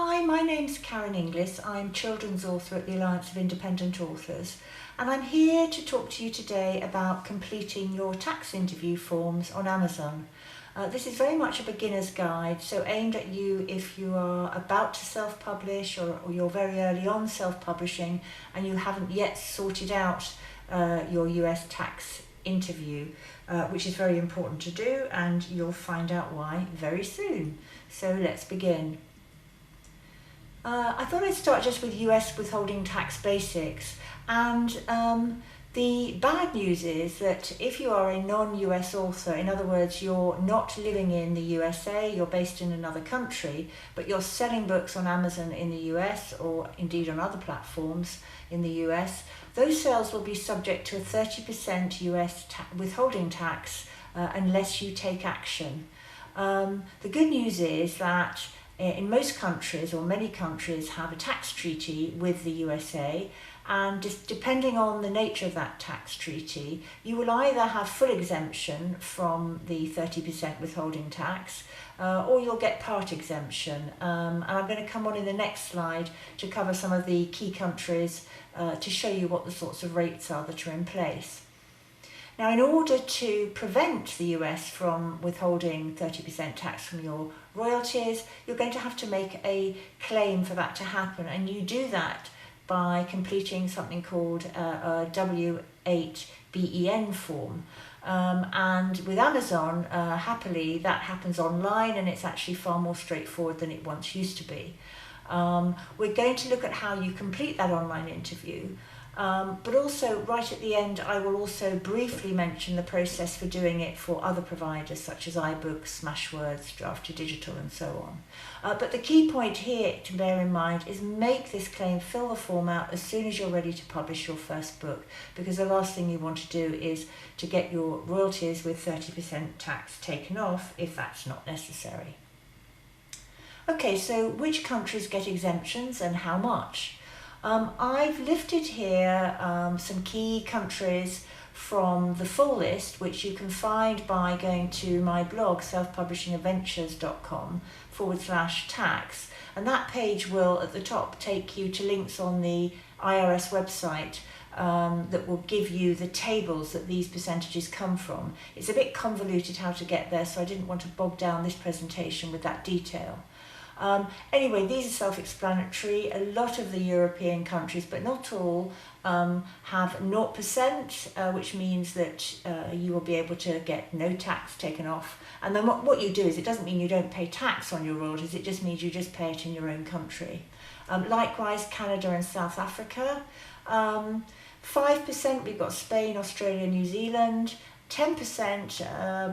Hi, my name's Karen Inglis. I'm children's author at the Alliance of Independent Authors, and I'm here to talk to you today about completing your tax interview forms on Amazon. This is very much a beginner's guide, so aimed at you if you are about to self-publish or you're very early on self-publishing and you haven't yet sorted out your US tax interview, which is very important to do, and you'll find out why very soon. So let's begin. I thought I'd start just with US Withholding Tax Basics, and the bad news is that if you are a non-US author, in other words, you're not living in the USA, you're based in another country, but you're selling books on Amazon in the US or indeed on other platforms in the US, those sales will be subject to a 30% US withholding tax unless you take action. The good news is that in most countries, or many countries, have a tax treaty with the USA, and depending on the nature of that tax treaty, you will either have full exemption from the 30% withholding tax, or you'll get part exemption. And I'm going to come on in the next slide to cover some of the key countries to show you what the sorts of rates are that are in place. Now, in order to prevent the US from withholding 30% tax from your royalties, you're going to have to make a claim for that to happen, and you do that by completing something called a W-8-BEN form. And with Amazon, happily, that happens online, and it's actually far more straightforward than it once used to be. We're going to look at how you complete that online interview. But also, right at the end, I will also briefly mention the process for doing it for other providers such as iBooks, Smashwords, Draft2Digital, and so on. But the key point here to bear in mind is make this claim, fill the form out as soon as you're ready to publish your first book, because the last thing you want to do is to get your royalties with 30% tax taken off if that's not necessary. Okay, so which countries get exemptions and how much? I've listed here some key countries from the full list, which you can find by going to my blog, selfpublishingadventures.com/tax. And that page will, at the top, take you to links on the IRS website that will give you the tables that these percentages come from. It's a bit convoluted how to get there, so I didn't want to bog down this presentation with that detail. Anyway, these are self-explanatory. A lot of the European countries, but not all, have 0%, which means that you will be able to get no tax taken off. And then what you do is, it doesn't mean you don't pay tax on your royalties, it just means you just pay it in your own country. Likewise, Canada and South Africa. 5%, we've got Spain, Australia, New Zealand. 10%,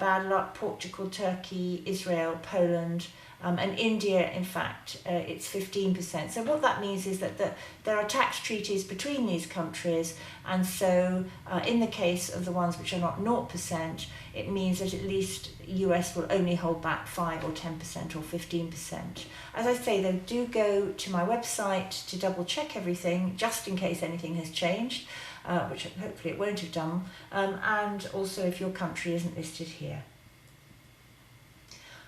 bad luck, Portugal, Turkey, Israel, Poland, and India. In fact, it's 15%. So what that means is that there are tax treaties between these countries, and so in the case of the ones which are not 0%, it means that at least US will only hold back 5 or 10% or 15%. As I say, though, do go to my website to double check everything, just in case anything has changed, which hopefully it won't have done, and also if your country isn't listed here.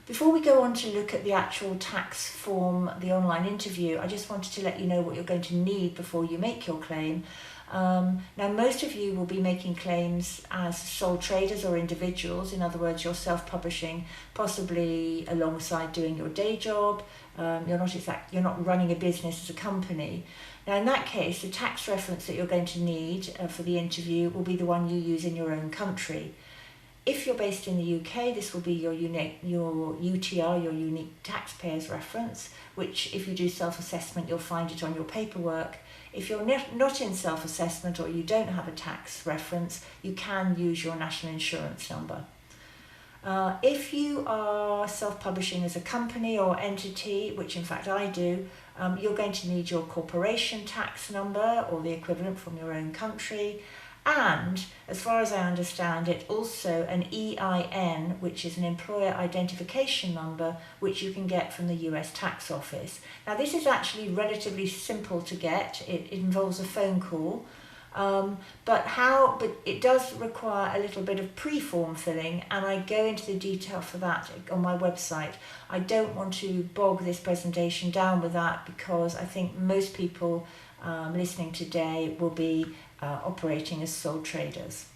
Before we go on to look at the actual tax form, the online interview, I just wanted to let you know what you're going to need before you make your claim. Now, most of you will be making claims as sole traders or individuals. In other words, you're self-publishing, possibly alongside doing your day job. You're not running a business as a company. Now, in that case, the tax reference that you're going to need for the interview will be the one you use in your own country. If you're based in the UK, this will be your UTR, your unique taxpayer's reference, which if you do self-assessment, you'll find it on your paperwork. If you're not in self-assessment or you don't have a tax reference, you can use your national insurance number. If you are self-publishing as a company or entity, which in fact I do, you're going to need your corporation tax number or the equivalent from your own country. And, as far as I understand it, also an EIN, which is an employer identification number, which you can get from the US Tax Office. Now, this is actually relatively simple to get. It involves a phone call. But it does require a little bit of pre-form filling, and I go into the detail for that on my website. I don't want to bog this presentation down with that, because I think most people listening today will be operating as sole traders.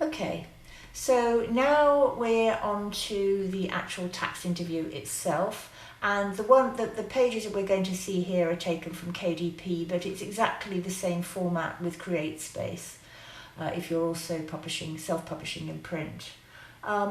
Okay, so now we're on to the actual tax interview itself. And the pages that we're going to see here are taken from KDP, but it's exactly the same format with CreateSpace, if you're also self-publishing in print.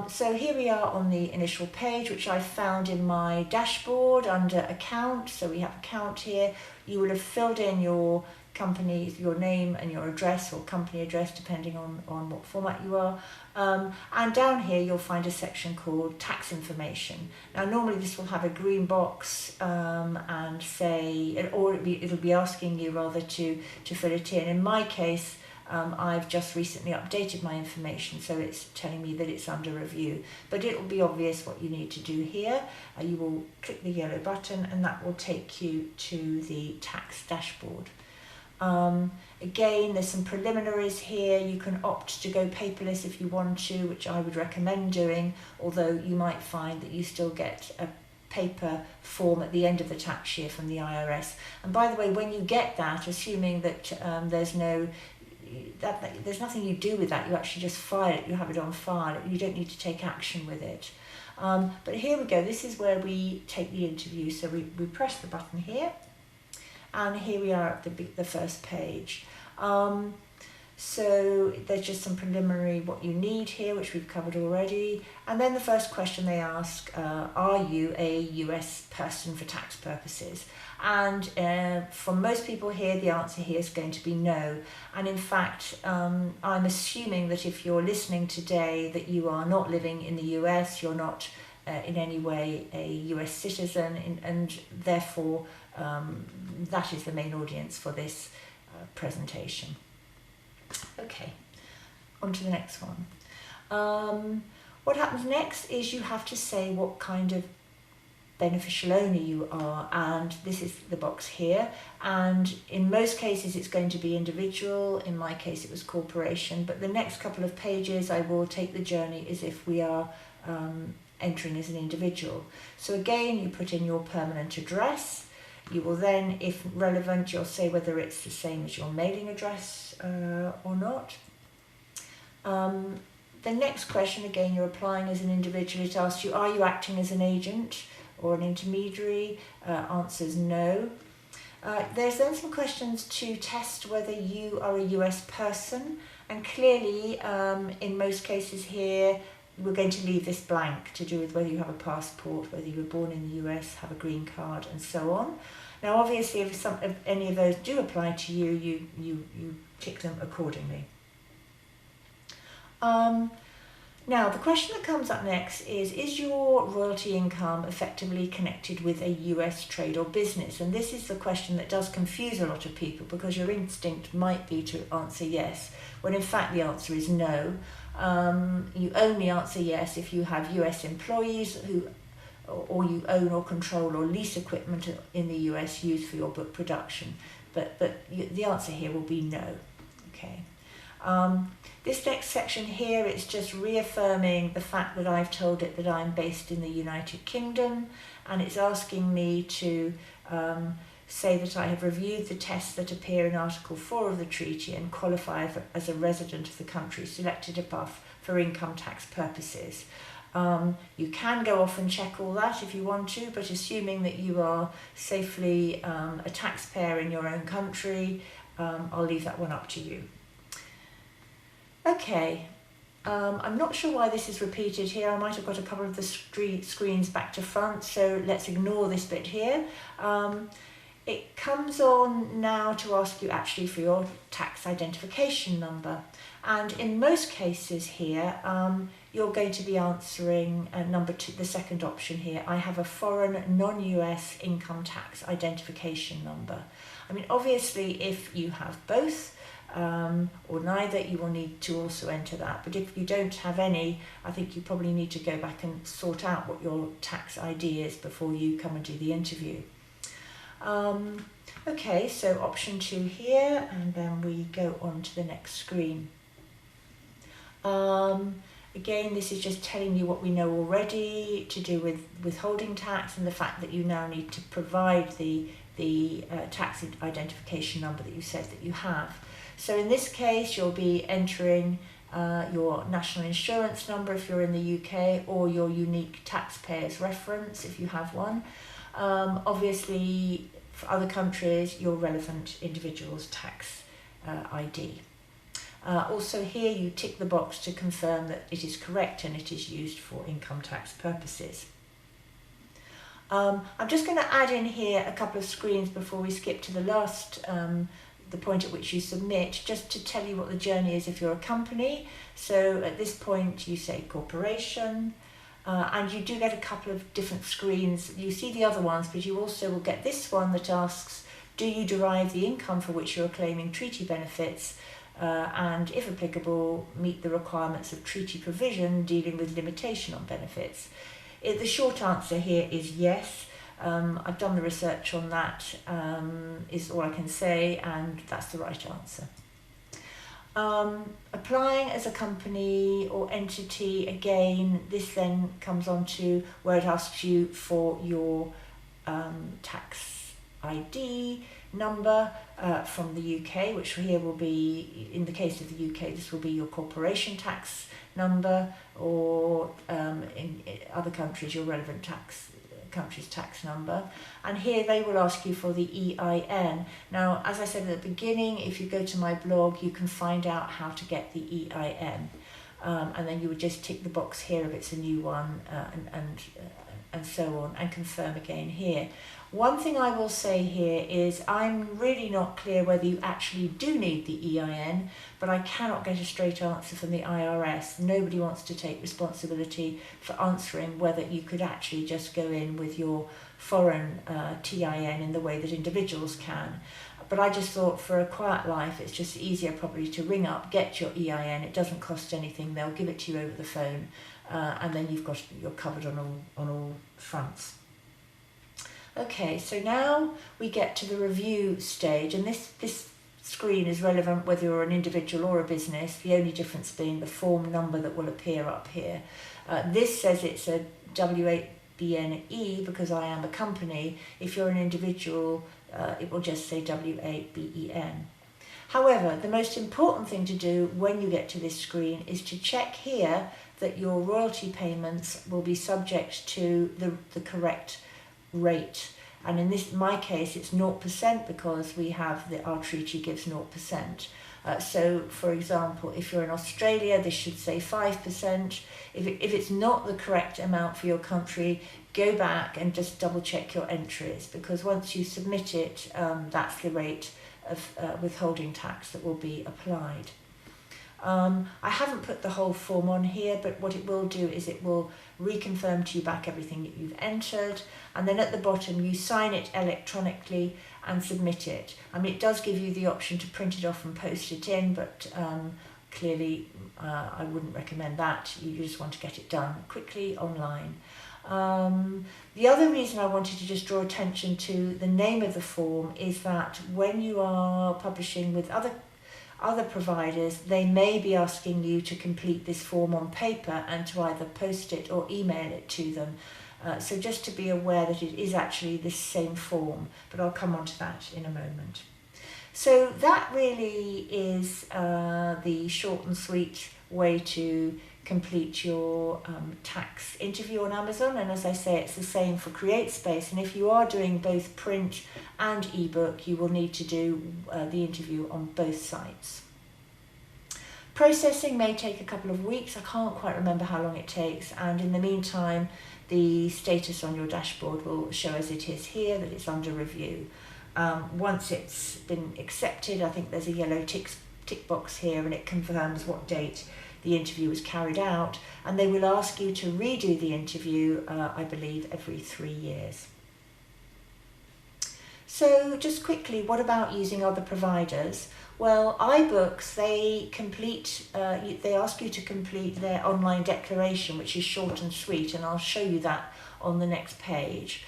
So here we are on the initial page, which I found in my dashboard under account. So we have account here. You would have filled in your company, your name and your address, or company address, depending on what format you are. And down here you'll find a section called tax information. Now normally this will have a green box and say, or it'll be asking you rather to fill it in. In my case, I've just recently updated my information, so it's telling me that it's under review. But it will be obvious what you need to do here. You will click the yellow button and that will take you to the tax dashboard. Again, there's some preliminaries here. You can opt to go paperless if you want to, which I would recommend doing, although you might find that you still get a paper form at the end of the tax year from the IRS. And by the way, when you get that, assuming that there's nothing you do with that, you actually just file it, you have it on file, you don't need to take action with it. But here we go, this is where we take the interview. So we press the button here, and here we are at the first page. So there's just some preliminary what you need here, which we've covered already. And then the first question they ask, are you a US person for tax purposes? And for most people here, the answer here is going to be no. And in fact, I'm assuming that if you're listening today that you are not living in the US, you're not in any way a US citizen, and therefore that is the main audience for this presentation. Okay, on to the next one. What happens next is you have to say what kind of beneficial owner you are, and this is the box here, and in most cases it's going to be individual. In my case it was corporation, but the next couple of pages I will take the journey as if we are entering as an individual. So again, you put in your permanent address. You will then, if relevant, you'll say whether it's the same as your mailing address or not. The next question, again, you're applying as an individual. It asks you, are you acting as an agent or an intermediary? Answers no. There's then some questions to test whether you are a US person, and clearly in most cases here we're going to leave this blank to do with whether you have a passport, whether you were born in the US, have a green card, and so on. Now obviously if any of those do apply to you, you tick them accordingly. Now the question that comes up next is your royalty income effectively connected with a US trade or business? And this is the question that does confuse a lot of people, because your instinct might be to answer yes, when in fact the answer is no. You only answer yes if you have US employees or you own or control or lease equipment in the US used for your book production. But the answer here will be no. Okay. This next section here, it's just reaffirming the fact that I've told it that I'm based in the United Kingdom, and it's asking me to say that I have reviewed the tests that appear in Article 4 of the treaty and qualify as a resident of the country selected above for income tax purposes. You can go off and check all that if you want to, but assuming that you are safely a taxpayer in your own country, I'll leave that one up to you. Okay, I'm not sure why this is repeated here. I might have got a couple of the screens back to front, so let's ignore this bit here. It comes on now to ask you actually for your tax identification number. And in most cases here, you're going to be answering number 2, the second option here. I have a foreign non-US income tax identification number. I mean, obviously, if you have both, or neither, you will need to also enter that. But if you don't have any, I think you probably need to go back and sort out what your tax ID is before you come and do the interview. Okay, so option 2 here, and then we go on to the next screen. Again, this is just telling you what we know already to do with withholding tax and the fact that you now need to provide the tax identification number that you said that you have. So in this case, you'll be entering your national insurance number if you're in the UK, or your unique taxpayer's reference if you have one. Obviously, for other countries, your relevant individual's tax ID. Also here you tick the box to confirm that it is correct and it is used for income tax purposes. I'm just going to add in here a couple of screens before we skip to the last, the point at which you submit, just to tell you what the journey is if you're a company. So at this point you say corporation, and you do get a couple of different screens. You see the other ones, but you also will get this one that asks, do you derive the income for which you're claiming treaty benefits? And if applicable, meet the requirements of treaty provision dealing with limitation on benefits. The short answer here is yes. I've done the research on that, is all I can say, and that's the right answer. Applying as a company or entity, again, this then comes on to where it asks you for your tax ID number from the UK, which here will be, in the case of the UK, this will be your corporation tax number, or in other countries, your relevant country's tax number. And here they will ask you for the EIN. Now, as I said at the beginning, if you go to my blog, you can find out how to get the EIN. And then you would just tick the box here if it's a new one, and so on, and confirm again here. One thing I will say here is I'm really not clear whether you actually do need the EIN, but I cannot get a straight answer from the IRS. Nobody wants to take responsibility for answering whether you could actually just go in with your foreign TIN in the way that individuals can. But I just thought for a quiet life, it's just easier probably to ring up, get your EIN. It doesn't cost anything. They'll give it to you over the phone, and then you're covered on all fronts. Okay, so now we get to the review stage, and this screen is relevant whether you're an individual or a business, the only difference being the form number that will appear up here. This says it's a W8BNE because I am a company. If you're an individual, it will just say W8BEN. However, the most important thing to do when you get to this screen is to check here that your royalty payments will be subject to the correct rate. And in my case, it's 0% because we have our treaty gives 0%. So, for example, if you're in Australia, this should say 5%. If it's not the correct amount for your country, go back and just double check your entries, because once you submit it, that's the rate of withholding tax that will be applied. I haven't put the whole form on here, but what it will do is it will reconfirm to you back everything that you've entered, and then at the bottom you sign it electronically and submit it. I mean, it does give you the option to print it off and post it in, but clearly I wouldn't recommend that. You just want to get it done quickly online. The other reason I wanted to just draw attention to the name of the form is that when you are publishing with other providers, they may be asking you to complete this form on paper and to either post it or email it to them. So just to be aware that it is actually this same form, but I'll come on to that in a moment. So that really is the short and sweet way to complete your tax interview on Amazon. And as I say, it's the same for CreateSpace. And if you are doing both print and ebook, you will need to do the interview on both sites. Processing may take a couple of weeks. I can't quite remember how long it takes. And in the meantime, the status on your dashboard will show as it is here, that it's under review. Once it's been accepted, I think there's a yellow tick box here, and it confirms what date the interview was carried out, and they will ask you to redo the interview, I believe, every 3 years. So just quickly, what about using other providers? Well, iBooks, they ask you to complete their online declaration, which is short and sweet, and I'll show you that on the next page.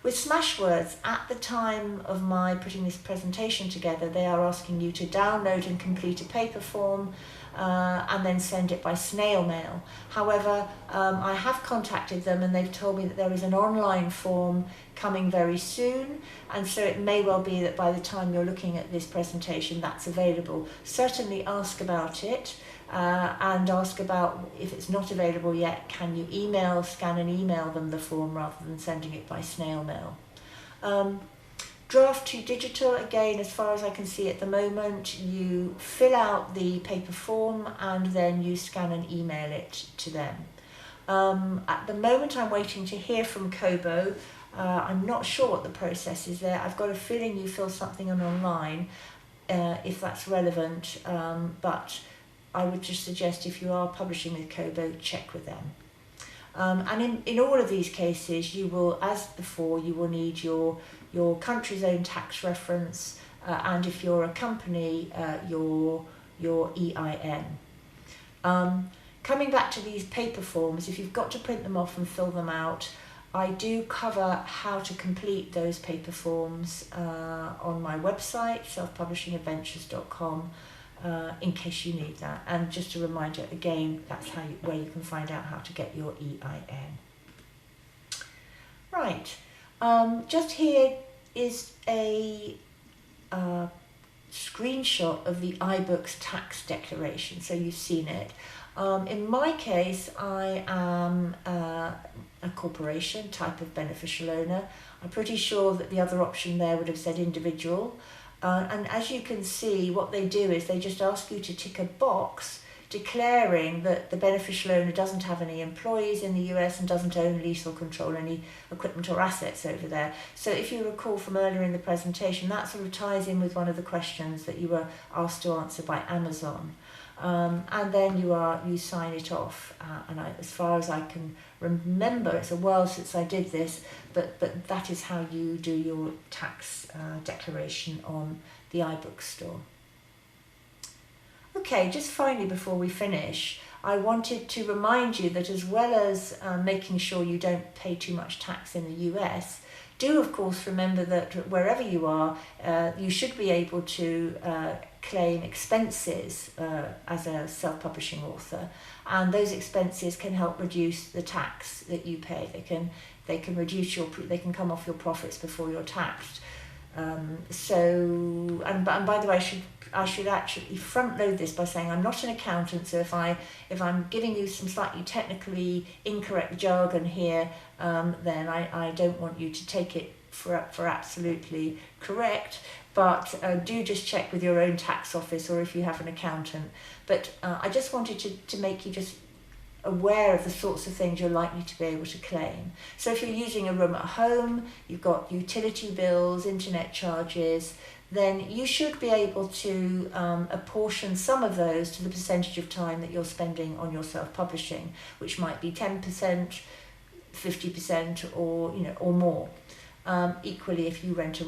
With Smashwords, at the time of my putting this presentation together, they are asking you to download and complete a paper form and then send it by snail mail. However, I have contacted them and they've told me that there is an online form coming very soon, and so it may well be that by the time you're looking at this presentation that's available. Certainly ask about it and ask about, if it's not available yet, can you scan and email them the form rather than sending it by snail mail. Draft to digital, again, as far as I can see at the moment, you fill out the paper form and then you scan and email it to them. At the moment I'm waiting to hear from Kobo. I'm not sure what the process is there. I've got a feeling you fill something in online if that's relevant, but I would just suggest if you are publishing with Kobo, check with them. And in all of these cases, you will, as before, you will need your country's own tax reference, and if you're a company, your EIN. Coming back to these paper forms, if you've got to print them off and fill them out, I do cover how to complete those paper forms on my website, selfpublishingadventures.com, in case you need that. And just a reminder, again, that's where you can find out how to get your EIN. Right, just here is a screenshot of the iBooks tax declaration, so you've seen it. In my case, I am a corporation type of beneficial owner. I'm pretty sure that the other option there would have said individual. And as you can see, what they do is they just ask you to tick a box declaring that the beneficial owner doesn't have any employees in the US and doesn't own, lease or control any equipment or assets over there. So if you recall from earlier in the presentation, that sort of ties in with one of the questions that you were asked to answer by Amazon. And then you sign it off, and as far as I can remember, it's a while since I did this, but that is how you do your tax declaration on the iBooks store. Okay, just finally before we finish, I wanted to remind you that as well as making sure you don't pay too much tax in the US, do of course remember that wherever you are, you should be able to claim expenses as a self-publishing author, and those expenses can help reduce the tax that you pay. They can come off your profits before you're taxed. And by the way, I should actually front load this by saying I'm not an accountant, so if I'm giving you some slightly technically incorrect jargon here, then I don't want you to take it for absolutely correct, but do just check with your own tax office or if you have an accountant. But I just wanted to make you just aware of the sorts of things you're likely to be able to claim. So if you're using a room at home, you've got utility bills, internet charges, then you should be able to apportion some of those to the percentage of time that you're spending on your self-publishing, which might be 10%, 50%, or more. Equally, if you rent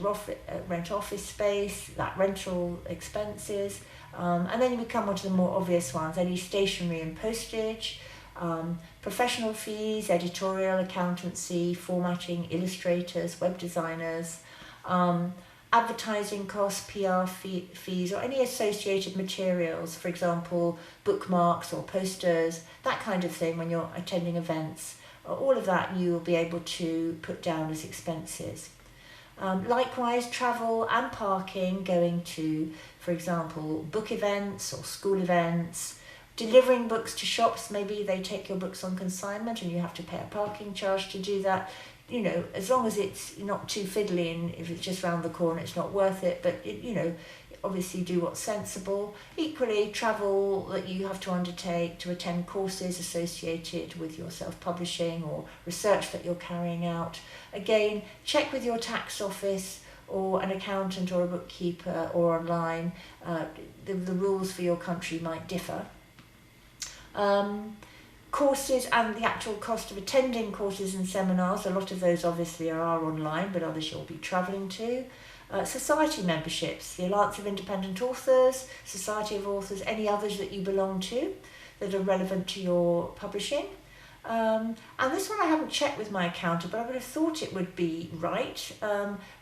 office space, that rental expenses, and then we come on to the more obvious ones: any stationery and postage, professional fees, editorial, accountancy, formatting, illustrators, web designers, advertising costs, PR fees, or any associated materials, for example, bookmarks or posters, that kind of thing when you're attending events. All of that you will be able to put down as expenses. Likewise, travel and parking, going to, for example, book events or school events, delivering books to shops. Maybe they take your books on consignment and you have to pay a parking charge to do that. As long as it's not too fiddly, and if it's just round the corner, it's not worth it. But obviously do what's sensible. Equally, travel that you have to undertake to attend courses associated with your self-publishing or research that you're carrying out. Again, check with your tax office or an accountant or a bookkeeper or online. The rules for your country might differ. Courses and the actual cost of attending courses and seminars, a lot of those obviously are online, but others you'll be travelling to. Society memberships, the Alliance of Independent Authors, Society of Authors, any others that you belong to that are relevant to your publishing. And this one I haven't checked with my accountant, but I would have thought it would be right.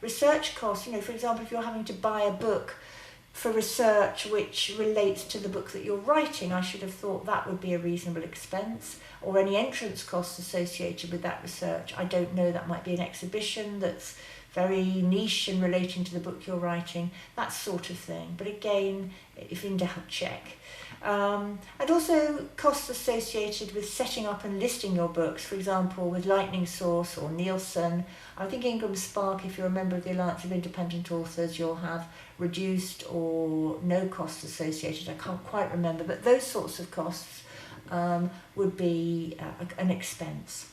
Research costs, for example, if you're having to buy a book for research which relates to the book that you're writing, I should have thought that would be a reasonable expense, or any entrance costs associated with that research. I don't know, that might be an exhibition that's very niche and relating to the book you're writing, that sort of thing. But again, if in doubt, check. And also costs associated with setting up and listing your books, for example with Lightning Source or Nielsen. I think Ingram Spark, if you're a member of the Alliance of Independent Authors, you'll have reduced or no costs associated. I can't quite remember, but those sorts of costs would be an expense.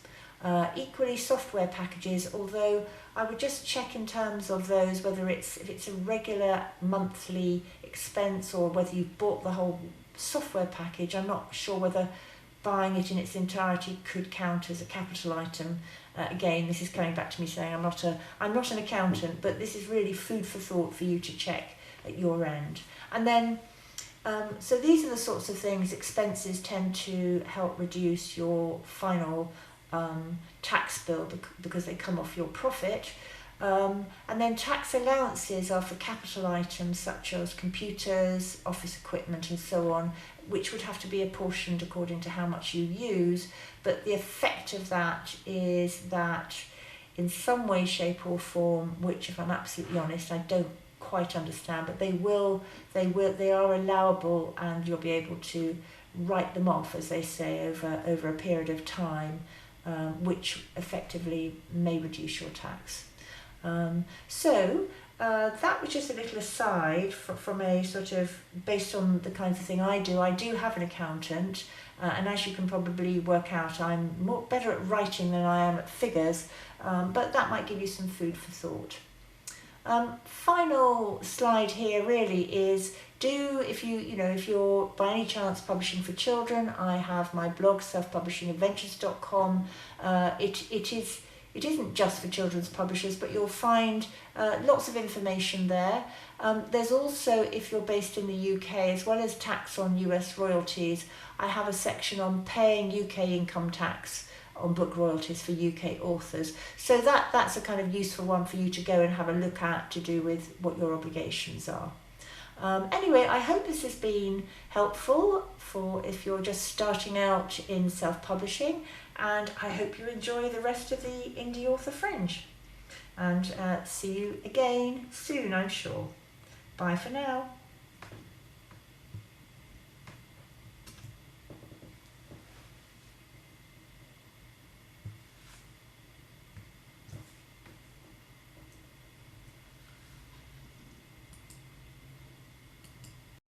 Equally, software packages, although I would just check in terms of those whether if it's a regular monthly expense or whether you've bought the whole software package. I'm not sure whether buying it in its entirety could count as a capital item. Again, this is coming back to me saying I'm not an accountant, but this is really food for thought for you to check at your end. And then so these are the sorts of things. Expenses tend to help reduce your final tax bill because they come off your profit. And then tax allowances are for capital items such as computers, office equipment and so on, which would have to be apportioned according to how much you use. But the effect of that is that in some way, shape or form, which if I'm absolutely honest, I don't quite understand, but they are allowable, and you'll be able to write them off, as they say, over a period of time, which effectively may reduce your tax. So that was just a little aside from a sort of, based on the kinds of thing I do. I do have an accountant, and as you can probably work out, I'm better at writing than I am at figures, but that might give you some food for thought. Final slide here really is, if you're by any chance publishing for children, I have my blog, selfpublishingadventures.com. It isn't just for children's publishers, but you'll find lots of information there. There's also, if you're based in the UK, as well as tax on US royalties, I have a section on paying UK income tax on book royalties for UK authors. So that's a kind of useful one for you to go and have a look at, to do with what your obligations are. Anyway, I hope this has been helpful for if you're just starting out in self-publishing, and I hope you enjoy the rest of the Indie Author Fringe. And see you again soon, I'm sure. Bye for now.